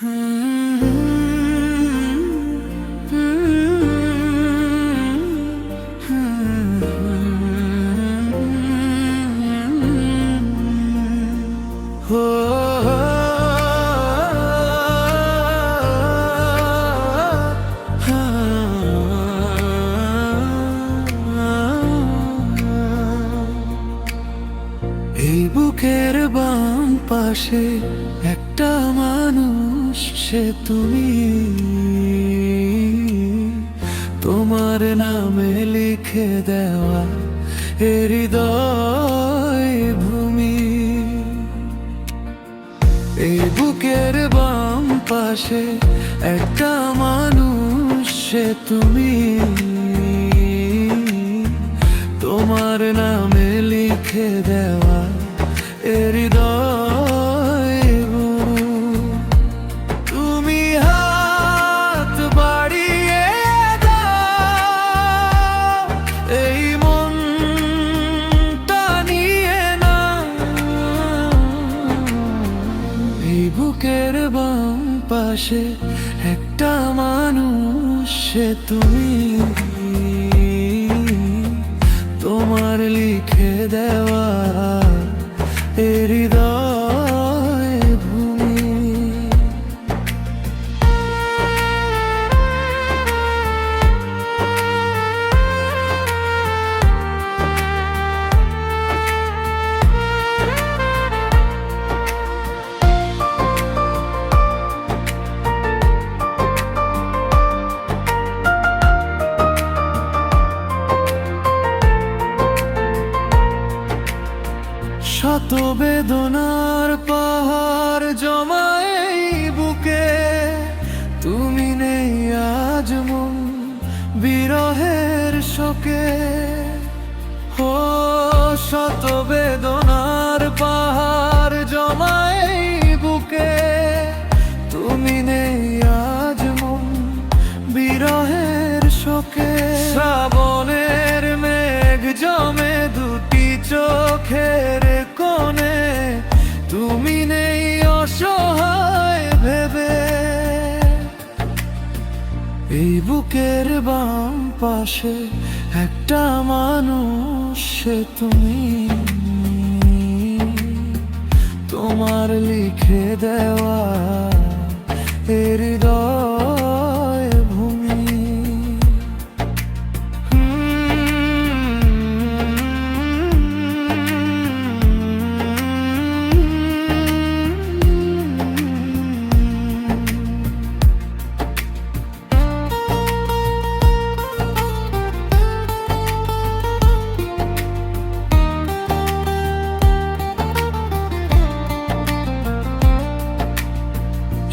এই বুকের বাম পাশে একটা মানুষ, সে তুমি। তোমার নামে লিখে দেওয়া এ হৃদয় ভূমি। এই বুকের বাম পাশে একটা মানুষ, সে তুমি। তোমার নামে লিখে দেওয়া এ হৃদয় ভূমি। তুমি হাত বাড়িয়ে দাও, এই মনটা নিয়ে না। এই বুকের বাম পাশে একটা মানুষ, সে তুমি। তোমার লিখে দেওয়া এ হৃদয় ভূমি। শত বেদনার পাহাড় জমায় এই বুকে, তুমি নেই আজ মন বিরহের শোকে। ও শত বেদনার পাহাড় জমায় এই বুকে, তুমি নেই আজ মন বিরহের শোকে। শ্রাবণের মেঘ জমে দুটি চোখের কোণে, তুমি নেই অসহায় ভেবে। এই বুকের বাম পাশে একটা মানুষ, সে তুমি। তোমার লিখে দেওয়া এ হৃদয় ভূমি।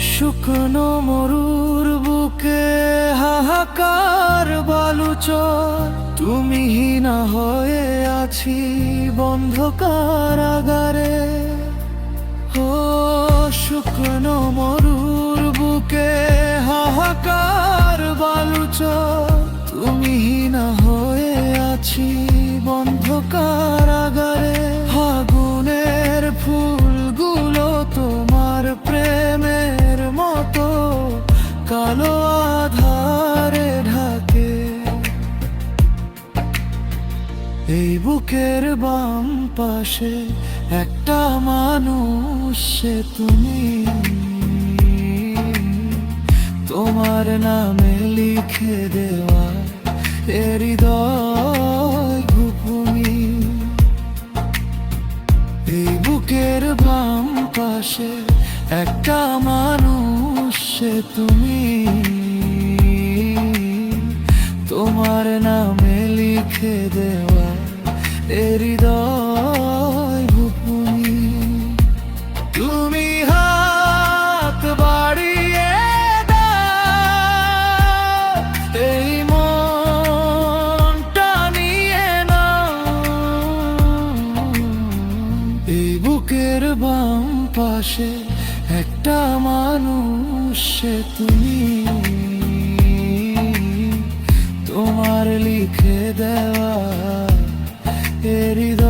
শুকনো মরুর বুকে হাহাকার বালুচর, তুমি হীনা হয়ে আছি বন্ধ কারাগারে। ও শুকনো মরুর বুকে হাহাকার বালুচর, তুমি হীনা হয়ে আছি বন্ধ কারাগারে। ফাগুনের ফুলগুলো তোমার প্রেমের মতো কালো আধারে ঢাকে। এই বুকের বাম পাশে একটা মানুষ, সে তুমি। তোমার নামে লিখে দেওয়া এ হৃদয় ভূমি। এই বুকের বাম পাশে একটা মানুষ, সে তুমি। তোমার নামে লিখে দেওয়া এ হৃদয় ভূমি। তুমি হাত বাড়িয়ে দাও, এই মনটা নিয়ে না। এই বুকের বাম পাশে একটা মানুষ, সে তুমি। তোমার লিখে দেওয়া এ হৃদয়।